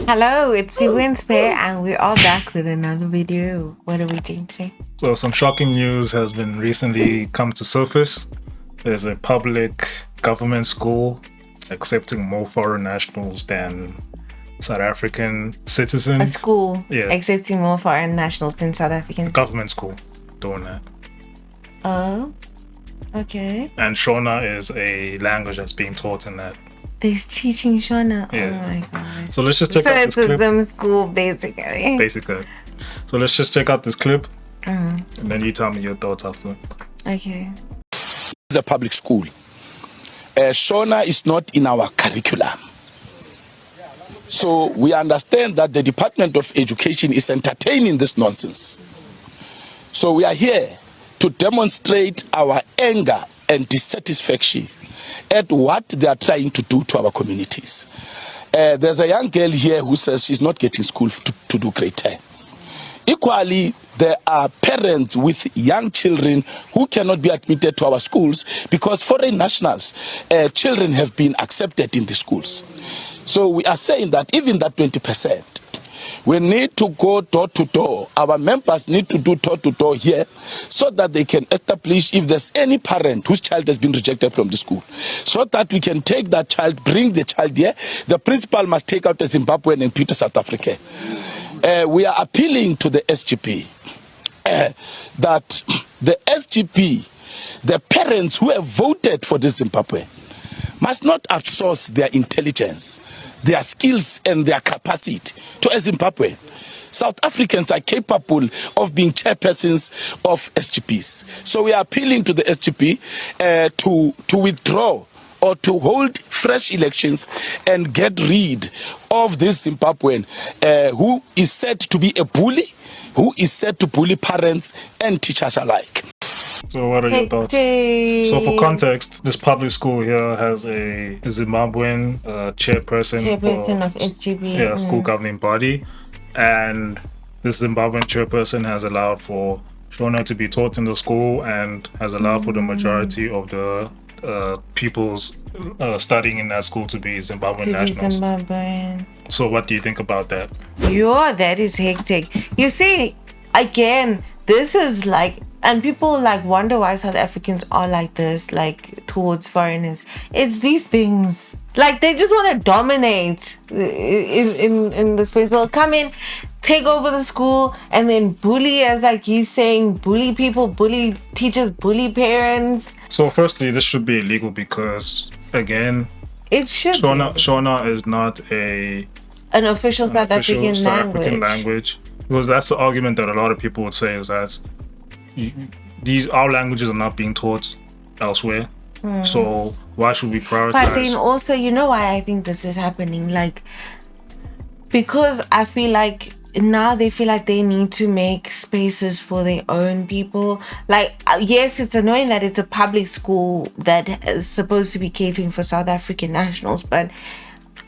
Hello, it's Wednesday, and we're all back with another video. What are we doing today? So some shocking news has been recently come to surface. There's a public government school accepting more foreign nationals than South African citizens. A school Yeah. accepting more foreign nationals than South Africans. Government school doing that. Oh, okay. And Shona is a language that's being taught in that. They're teaching Shona. Yeah. Oh my god. So let's just check So out it's this a clip. them school, basically. Basically. So let's just check out this clip. And then you tell me your thoughts after. Okay. It's a public school. Shona is not in our curriculum. So we understand that the Department of Education is entertaining this nonsense. So we are here to demonstrate our anger and dissatisfaction at what they are trying to do to our communities. There's a young girl here who says she's not getting school to do grade 10. Equally, there are parents with young children who cannot be admitted to our schools because foreign nationals, children have been accepted in the schools. So we are saying that even that 20%, we need to go door to door. Our members need to do door to door here so that they can establish if there's any parent whose child has been rejected from the school. So that we can take that child, bring the child here. The principal must take out a Zimbabwean and put to South Africa. We are appealing to the SGP that the SGP, the parents who have voted for this Zimbabwe, must not outsource their intelligence, their skills and their capacity to a Zimbabwe. South Africans are capable of being chairpersons of SGPs. So we are appealing to the SGP to withdraw or to hold fresh elections and get rid of this Zimbabwean who is said to be a bully, who is said to bully parents and teachers alike. So what are your thoughts? So for context, this public school here has a Zimbabwean chairperson of SGB. Yeah, school governing body. And this Zimbabwean chairperson has allowed for Shona to be taught in the school and has allowed for the majority of the pupils studying in that school to be Zimbabwean nationals. Zimbabwean. So what do you think about that? That is hectic. You see, again, this is like, and people like wonder why South Africans are like this, like towards foreigners. It's these things, like they just want to dominate in the space. They'll come in, take over the school, and then bully, as like he's saying, bully people, bully teachers, bully parents. So firstly, this should be illegal because, again, it should. Shona is not an official South African language. Because that's the argument that a lot of people would say is that our languages are not being taught elsewhere. So why should we prioritize? But then also, you know why I think this is happening? Like, because I feel like now they feel like they need to make spaces for their own people. Like, yes, it's annoying that it's a public school that is supposed to be catering for South African nationals, but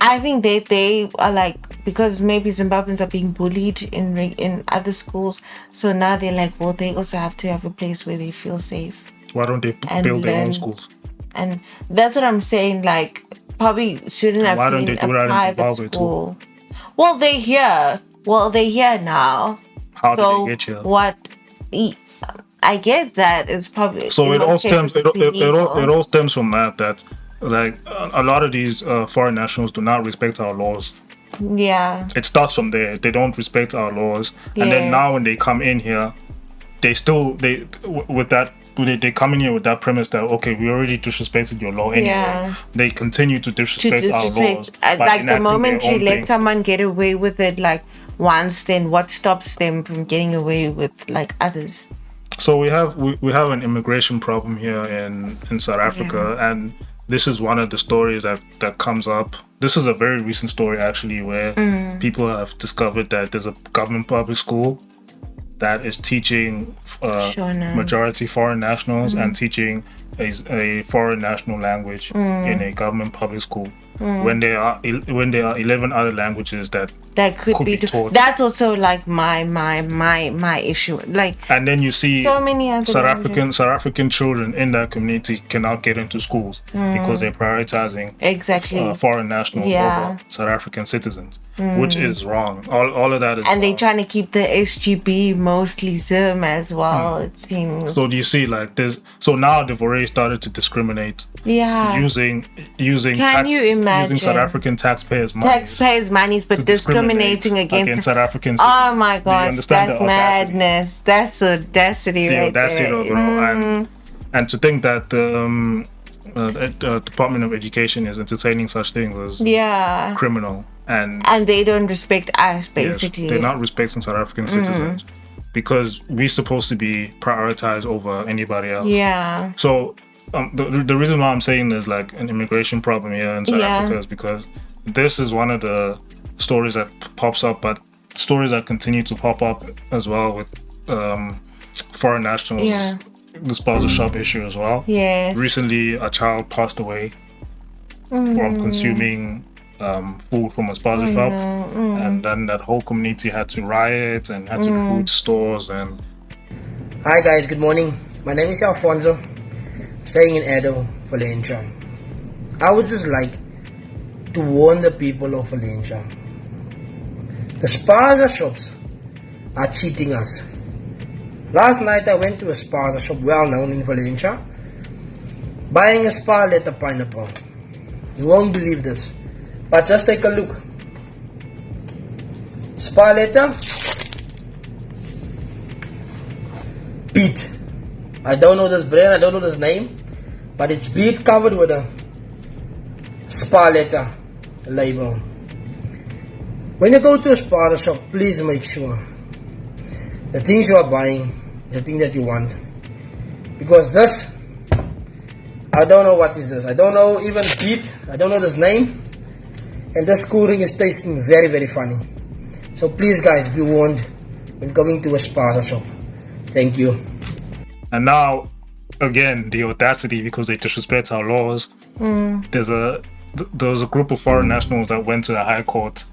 I think they are like, because maybe Zimbabweans are being bullied in other schools, so now they're like, well, they also have to have a place where they feel safe. Why don't they build their own schools? And that's what I'm saying. Like, probably shouldn't have been a private school. Well, they're here. They're here now. How did they get here? What? I get that. It's probably so. It all stems. It all stems from that. Like a lot of these foreign nationals do not respect our laws. Yeah. It starts from there. They don't respect our laws, and then now when they come in here, they come in here with that premise that okay, we already disrespected your law anyway. Yeah. They continue to disrespect our laws. Like the moment you let someone get away with it, like once, then what stops them from getting away with like others? So we have an immigration problem here in South Africa, and this is one of the stories that comes up. This is a very recent story actually, where people have discovered that there's a government public school that is teaching majority foreign nationals and teaching a foreign national language in a government public school. when there are 11 other languages that could be taught. That's also like my issue. Like, and then you see so many other South African children in that community cannot get into schools because they're prioritizing foreign nationals over South African citizens, which is wrong. All of that is and wrong. they're trying to keep the SGB mostly Zim as well, it seems. So do you see, like, this? So now they've already started to discriminate. Using using South African taxpayers' monies, but discriminating against South Africans. Oh my gosh, that's madness. That's audacity, right there. Overall. And to think that the Department of Education is entertaining such things as criminal, and they don't respect us, basically. Yes, they're not respecting South African citizens because we're supposed to be prioritized over anybody else. Yeah. So the reason why I'm saying there's like an immigration problem here in South Africa is because this is one of the stories that pops up, but stories that continue to pop up as well with foreign nationals, the spousal shop issue as well. Yes. Recently, a child passed away from consuming food from a spousal shop, and then that whole community had to riot and had to boot stores. And hi guys, good morning. My name is Alfonso, staying in Edo, Valencia. I would just like to warn the people of Valencia. The spaza shops are cheating us. Last night I went to a spaza shop well known in Valencia, buying a spa letter pineapple. You won't believe this, but just take a look. Spa letter, beet. I don't know this brand, I don't know this name, but it's beet covered with a spa letter label. When you go to a spa shop, please make sure the things you are buying, the thing that you want, because this, I don't know what is this. I don't know even beet. I don't know this name, and this cool drink is tasting very, very funny. So please, guys, be warned when going to a spa shop. Thank you. And now, again, the audacity, because they disrespect our laws. There was a group of foreign nationals that went to the High Court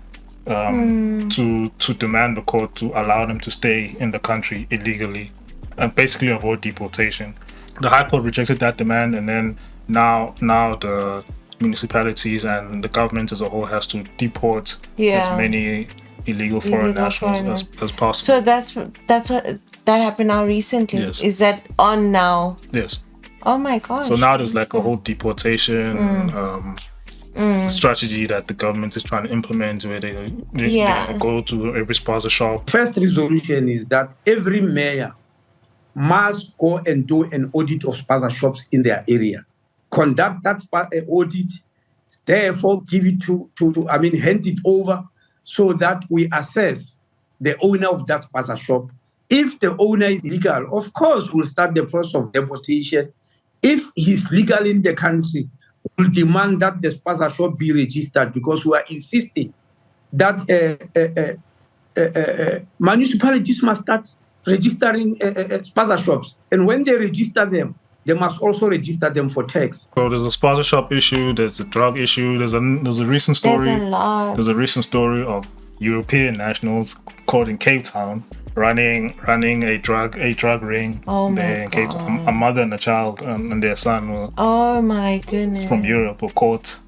to demand the court to allow them to stay in the country illegally and basically avoid deportation. The High Court rejected that demand, and then now the municipalities and the government as a whole has to deport as many illegal foreign nationals as possible. So that's what that happened now recently. Yes. Is that on now? Yes. Oh my gosh. So now there's like a whole deportation strategy that the government is trying to implement, where they go to every spaza shop. First resolution is that every mayor must go and do an audit of spaza shops in their area. Conduct that audit, therefore give it hand it over so that we assess the owner of that spaza shop. If the owner is legal, of course, we'll start the process of deportation. If he's legal in the country, we'll demand that the spaza shop be registered, because we are insisting that municipalities must start registering spaza shops. And when they register them, they must also register them for tax. So there's a spaza shop issue, there's a drug issue, there's a recent story. There's a recent story of European nationals caught in Cape Town running a drug ring there in Cape Town. A mother and a child and their son were from Europe were caught,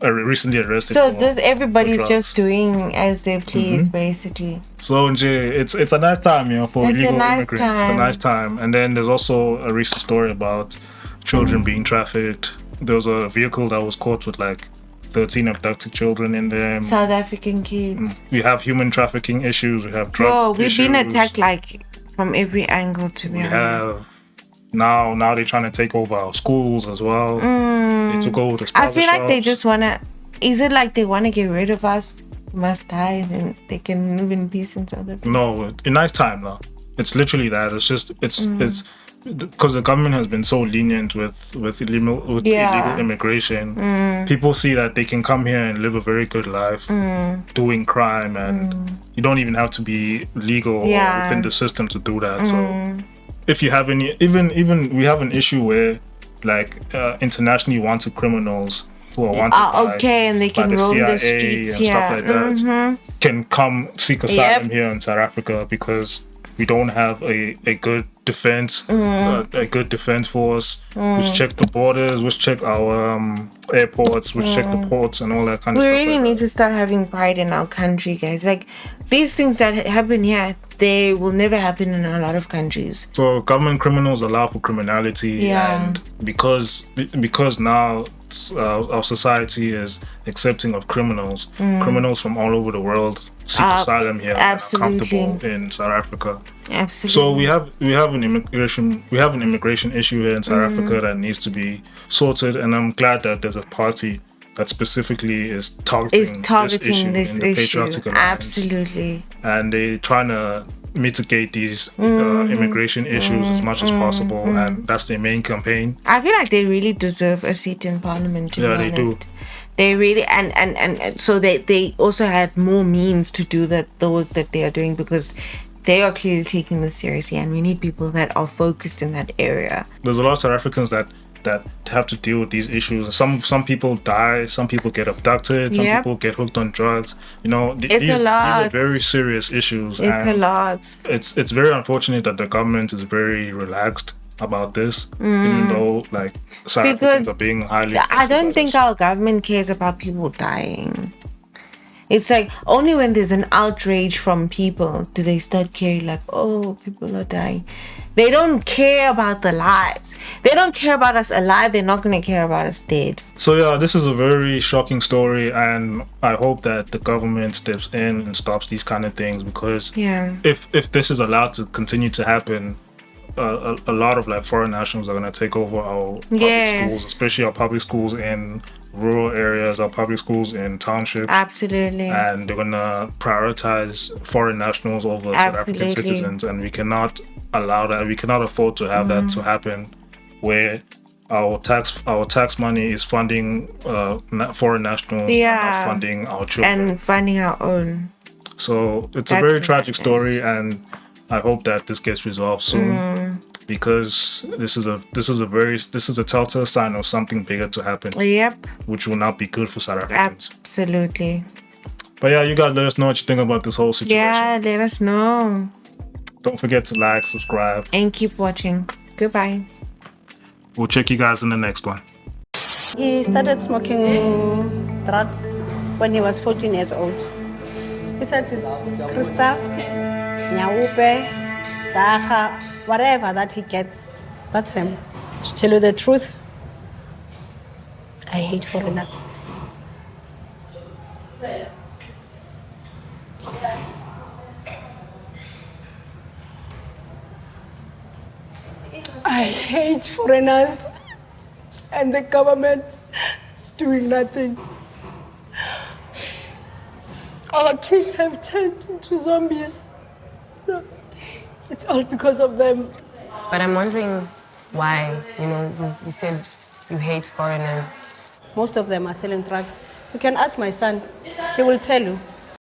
recently arrested. So everybody's just doing as they please, basically. So it's a nice time, for illegal immigrants. It's a nice time. And then there's also a recent story about children being trafficked. There was a vehicle that was caught with like 13 abducted children in them. South African kids. We have human trafficking issues. We have drug issues. We've been attacked like from every angle, to be honest. Now they're trying to take over our schools as well. They took over the spaza I feel like they shops. just wanna. Is it like they wanna get rid of us? We must die, and they can live in peace in South Africa. No, a nice time now. It's literally that. It's because the government has been so lenient with illegal immigration. People see that they can come here and live a very good life doing crime, and you don't even have to be legal or within the system to do that. So if you have any, even we have an issue where like internationally wanted criminals who are wanted by, okay, and they by can the roam the CIA streets, and stuff like that can come seek asylum Yep. here in South Africa because we don't have a good defense, a good defense force, which check the borders, which check our airports, which check the ports and all that kind of We stuff. really like need that. to start having pride in our country, guys. Like, these things that happen here, they will never happen in a lot of countries. So government criminals allow for criminality, Yeah. and because now our society is accepting of criminals, criminals from all over the world seek asylum here and are absolutely. comfortable in South Africa. Absolutely. So we have an immigration issue here in South Africa that needs to be sorted, and I'm glad that there's a party that specifically is targeting this in the issue. Patriotic Alliance. Absolutely. And they're trying to mitigate these immigration issues as much as possible, and that's their main campaign. I feel like they really deserve a seat in parliament, to be Yeah, they honest. do. They really and so they also have more means to do the work that they are doing, because they are clearly taking this seriously, and we need people that are focused in that area. There's a lot of South Africans that have to deal with these issues. Some people die, some people get abducted, some Yep. people get hooked on drugs. You know, It's these a lot. are very serious issues. It's and a lot. It's very unfortunate that the government is very relaxed about this, even though like South Because Africans are being highly. I affected by don't think this. our government cares about people dying. It's like only when there's an outrage from people do they start caring, like, oh, people are dying. They don't care about the lives. They don't care about us alive. They're not going to care about us dead. So yeah, this is a very shocking story, and I hope that the government steps in and stops these kind of things, because Yeah. if this is allowed to continue to happen, a lot of like foreign nationals are going to take over our public Yes. schools, especially our public schools in rural areas, our public schools in townships. Absolutely. And they're gonna prioritize foreign nationals over South African Absolutely. citizens, and we cannot allow that. We cannot afford to have that to happen, where our tax money is funding foreign nationals, and Yeah. not funding our children. And finding our own. So it's a That's very what tragic that is. story, and I hope that this gets resolved soon, because this is a telltale sign of something bigger to happen, Yep. which will not be good for South Africans. Absolutely. But yeah, you guys let us know what you think about this whole situation. Yeah, let us know. Don't forget to like, subscribe. And keep watching. Goodbye. We'll check you guys in the next one. He started smoking drugs when he was 14 years old. He said it's crystal, nyaupe, dacha, whatever that he gets, that's him. To tell you the truth, I hate foreigners. I hate foreigners, and the government is doing nothing. Our kids have turned into zombies. No, it's all because of them. But I'm wondering why, you said you hate foreigners. Most of them are selling drugs. You can ask my son, he will tell you.